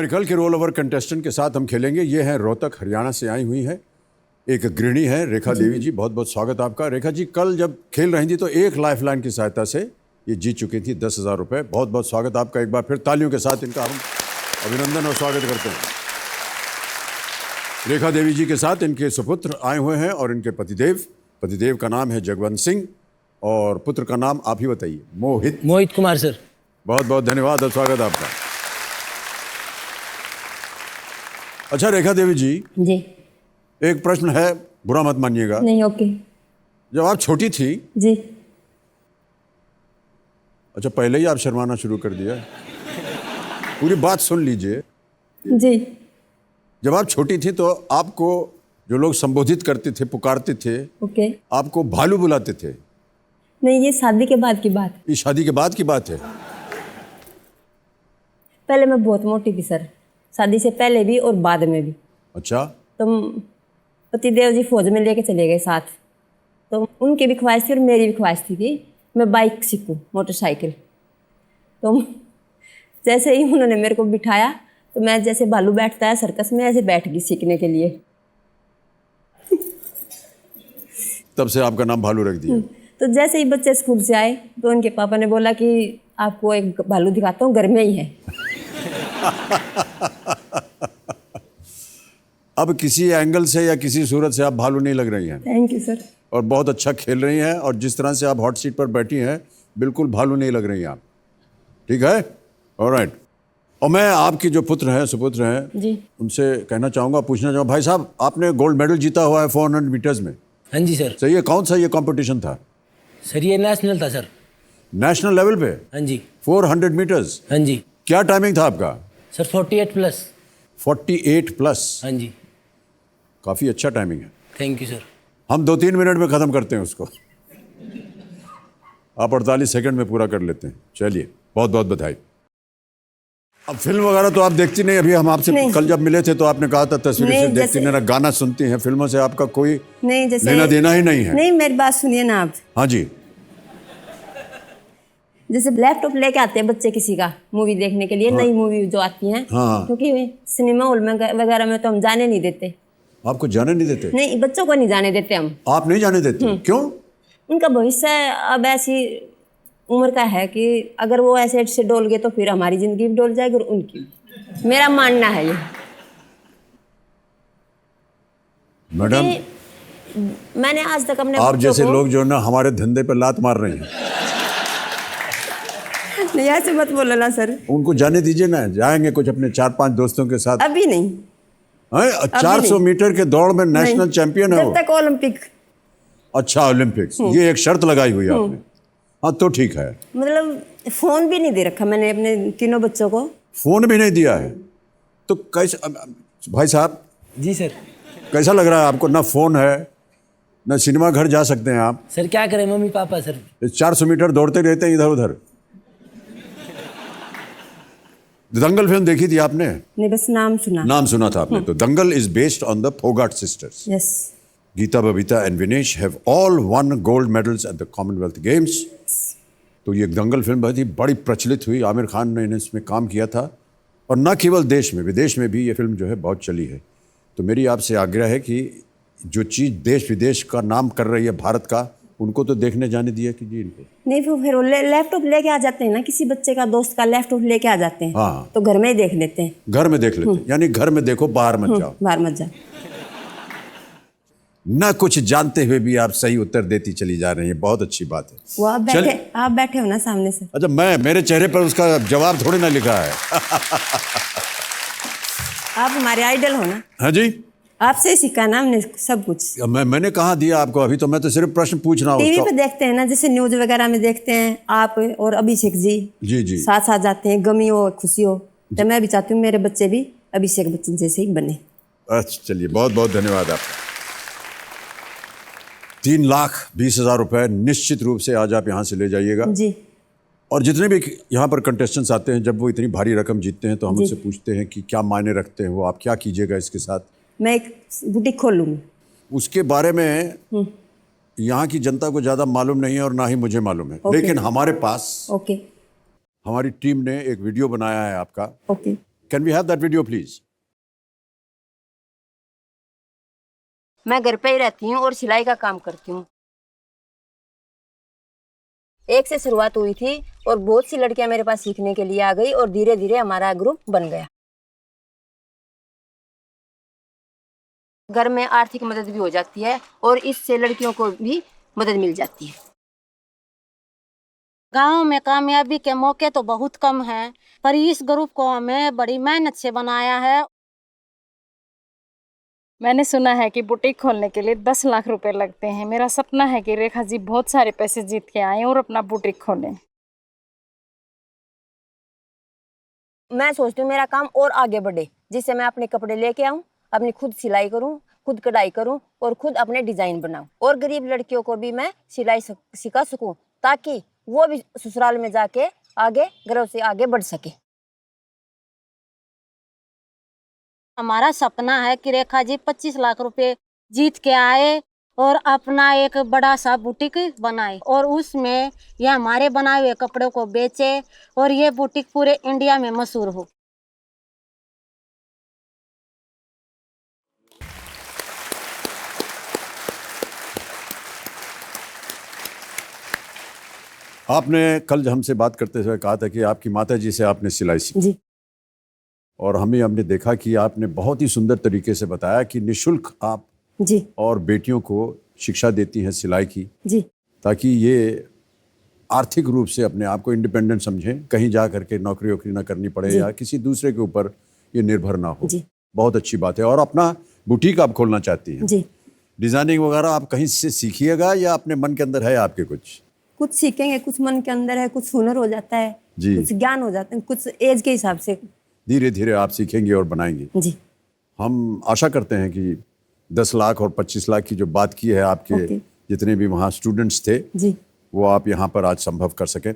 हमारे कल के रोल ओवर कंटेस्टेंट के साथ हम खेलेंगे। ये है रोहतक हरियाणा से आई हुई है, एक गृहिणी है रेखा देवी जी। बहुत बहुत स्वागत आपका। रेखा जी कल जब खेल रही थी तो एक लाइफलाइन की सहायता से ये जीत चुकी थी 10,000 रुपये। बहुत बहुत स्वागत आपका। एक बार फिर तालियों के साथ इनका हम अभिनंदन और स्वागत करते हैं। रेखा देवी जी के साथ इनके सुपुत्र आए हुए हैं और इनके पतिदेव का नाम है जगवंत सिंह और पुत्र का नाम आप ही बताइए। मोहित कुमार सर। बहुत बहुत धन्यवाद और स्वागत आपका। अच्छा रेखा देवी जी एक प्रश्न है, बुरा मत मानिएगा। नहीं, ओके। जब आप छोटी थी जी। अच्छा पहले ही आप शर्माना शुरू कर दिया। पूरी बात सुन लीजिए। जी। जब आप छोटी थी तो आपको जो लोग संबोधित करते थे, पुकारते थे, ओके। आपको भालू बुलाते थे। नहीं, ये शादी के बाद की बात। ये शादी के बाद की बात है। पहले मैं बहुत मोटी थी सर, शादी से पहले भी और बाद में भी। अच्छा। तो पतिदेव जी फौज में लेके चले गए साथ, तो उनकी भी ख्वाहिश थी और मेरी भी ख्वाहिश थी कि मैं बाइक सीखूं, मोटरसाइकिल। तो जैसे ही उन्होंने मेरे को बिठाया तो मैं जैसे भालू बैठता है सर्कस में, ऐसे बैठ गई सीखने के लिए। तब से आपका नाम भालू रख दिया। तो जैसे ही बच्चे स्कूल से आए तो उनके पापा ने बोला कि आपको एक भालू दिखाता हूँ, घर में ही है। अब किसी एंगल से या किसी सूरत से आप भालू नहीं लग रही हैं। Thank you sir. और बहुत अच्छा खेल रही हैं और जिस तरह से आप हॉट सीट पर बैठी हैं बिल्कुल भालू नहीं लग रही हैं आप। ठीक है, ऑलराइट। और मैं आपकी जो सुपुत्र हैं जी, उनसे कहना चाहूँगा, पूछना चाहूँगा, भाई साहब आपने गोल्ड मेडल जीता हुआ है 400 मीटर्स में। हाँ जी सर। सही है, कौन सा ये कंपटीशन था? सर ये नेशनल था सर। नेशनल लेवल पे? हाँ जी। 400 मीटर्स? हाँ जी। क्या टाइमिंग था आपका? Sir 48 plus. 48 प्लस? हाँ जी। काफ़ी अच्छा टाइमिंग है। Thank you sir. हम 2-3 मिनट में ख़त्म करते हैं उसको। आप 48 सेकंड में पूरा कर लेते हैं। चलिए बहुत बहुत बधाई। अब फिल्म वगैरह तो आप देखती नहीं। अभी हम आपसे कल जब मिले थे तो आपने कहा था तस्वीरें से देखती नहीं ना, गाना सुनती हैं। फिल्मों से आपका कोई नहीं, जैसे लेना देना ही नहीं है। नहीं, मेरी बात सुनिए ना आप। हाँ जी। जैसे लैपटॉप लेके आते हैं बच्चे किसी का मूवी देखने के लिए, नई मूवी जो आती है, क्योंकि सिनेमा हॉल में वगैरह में तो हम जाने नहीं देते। आपको जाने नहीं देते? नहीं, बच्चों को नहीं जाने देते हम। आप नहीं जाने देते? क्यों? उनका भविष्य अब ऐसी उम्र का है कि अगर वो ऐसे से डोल गए तो फिर हमारी जिंदगी भी डोल जाएगी और उनकी भी। मेरा मानना है ये। मैडम मैंने आज तक अपने आप जैसे लोग जो ना हमारे धंधे पर लात मार रहे हैं। नहीं, ऐसे मत बोलो ना सर। उनको जाने दीजिए ना, जाएंगे कुछ अपने 4-5 दोस्तों के साथ। अभी नहीं। 400 मीटर के दौड़ में नेशनल चैंपियन है वो। जब तक ओलंपिक। अच्छा, ओलंपिक्स। ये एक शर्त लगाई हुई है आपने। हाँ तो ठीक है। मतलब फोन भी नहीं दे रखा मैंने अपने तीनों बच्चों को। फोन भी नहीं दिया है तो कैसे? भाई साहब जी सर। कैसा लग रहा है आपको? ना फोन है ना सिनेमा घर जा सकते हैं आप। सर क्या करें मम्मी पापा सर। 400 मीटर दौड़ते रहते हैं इधर उधर। दंगल फिल्म देखी थी आपने? नहीं, बस नाम सुना। नाम सुना था आपने। तो Dangal is based on the Phogat sisters. Yes. Geeta, Babita and Vinesh have all won gold medals at the Commonwealth Games. तो ये दंगल फिल्म बहुत ही बड़ी प्रचलित हुई। आमिर खान ने इसमें काम किया था और न केवल देश में, विदेश में भी ये फिल्म जो है बहुत चली है। तो मेरी आपसे आग्रह है कि जो चीज़ देश विदेश का नाम कर रही है भारत का, उनको तो देखने जाने दिया कीजिए इनको। नहीं, फिर लैपटॉप लेके आ जाते हैं ना, किसी बच्चे का दोस्त का लैपटॉप लेके आ जाते हैं। हाँ। तो घर में ही देख लेते हैं। घर में देख लेते हैं, यानी घर में देखो, बाहर मत जाओ। बाहर मत जाओ। ना कुछ जानते हुए भी आप सही उत्तर देती चली जा रही हैं। बहुत अच्छी बात है। वो आप बैठे हो ना सामने से। अच्छा, मेरे चेहरे पर उसका जवाब थोड़ी ना लिखा है। आप हमारे आइडल हो ना। हाँ जी। आपसे ही सीखा ना हमने सब कुछ। मैंने कहाँ दिया आपको? अभी तो मैं तो सिर्फ प्रश्न पूछ रहा हूँ। टीवी पे देखते हैं ना, जैसे न्यूज वगैरह में देखते हैं आप और अभिषेक जी जी साथ साथ जाते हैं, गमी हो खुशी हो। तो मैं भी चाहती हूँ मेरे बच्चे भी अभिषेक बच्चन जैसे ही बने। अच्छा, चलिए बहुत बहुत धन्यवाद आपका। 3,20,000 रुपए निश्चित रूप से आज आप यहाँ से ले जाइएगा जी। और जितने भी यहाँ पर कंटेस्टेंट्स आते हैं, जब वो इतनी भारी रकम जीतते हैं तो हम उनसे पूछते हैं कि क्या मायने रखते हैं वो, आप क्या कीजिएगा इसके साथ? मैं एक बुटीक खोल लूँगी। उसके बारे में यहाँ की जनता को ज़्यादा मालूम नहीं है और ना ही मुझे मालूम है। लेकिन हमारे पास हमारी टीम ने एक वीडियो बनाया है आपका can we have that video please? मैं घर पे ही रहती हूँ और सिलाई का काम करती हूँ। एक से शुरुआत हुई थी और बहुत सी लड़कियां मेरे पास सीखने के लिए आ गई और धीरे धीरे हमारा ग्रुप बन गया। घर में आर्थिक मदद भी हो जाती है और इससे लड़कियों को भी मदद मिल जाती है। गांव में कामयाबी के मौके तो बहुत कम हैं, पर इस ग्रुप को हमें बड़ी मेहनत से बनाया है। मैंने सुना है कि बुटीक खोलने के लिए 10 लाख रुपए लगते हैं। मेरा सपना है कि रेखा जी बहुत सारे पैसे जीत के आए और अपना बुटीक खोलें। मैं सोचती हूँ मेरा काम और आगे बढ़े, जिससे मैं अपने कपड़े लेके आऊँ, अपनी खुद सिलाई करूँ, खुद कढ़ाई करूँ और खुद अपने डिजाइन बनाऊँ और गरीब लड़कियों को भी मैं सिलाई सिखा सकूँ, ताकि वो भी ससुराल में जाके आगे गर्व से आगे बढ़ सके। हमारा सपना है कि रेखा जी 25 लाख रुपए जीत के आए और अपना एक बड़ा सा बुटीक बनाए और उसमें ये हमारे बनाए हुए कपड़ों को बेचे और ये बुटीक पूरे इंडिया में मशहूर हो। आपने कल हमसे बात करते हुए कहा था कि आपकी माता जी से आपने सिलाई सीखी जी और हमने देखा कि आपने बहुत ही सुंदर तरीके से बताया कि निशुल्क आप जी और बेटियों को शिक्षा देती हैं सिलाई की, जी ताकि ये आर्थिक रूप से अपने आप को इंडिपेंडेंट समझें, कहीं जा करके नौकरी वोकरी ना करनी पड़े या किसी दूसरे के ऊपर ये निर्भर ना हो। जी बहुत अच्छी बात है। और अपना बुटीक आप खोलना चाहती हैं, जी डिजाइनिंग वगैरह आप कहीं से सीखिएगा या अपने मन के अंदर है आपके कुछ सीखेंगे, कुछ मन के अंदर है, कुछ हुनर हो जाता है, जी। कुछ ज्ञान हो जाता है, कुछ एज के हिसाब से धीरे धीरे आप सीखेंगे और बनाएंगे। जी हम आशा करते हैं कि 10 लाख और 25 लाख की जो बात की है आपके ओके। जितने भी वहाँ स्टूडेंट्स थे जी वो आप यहाँ पर आज संभव कर सकें।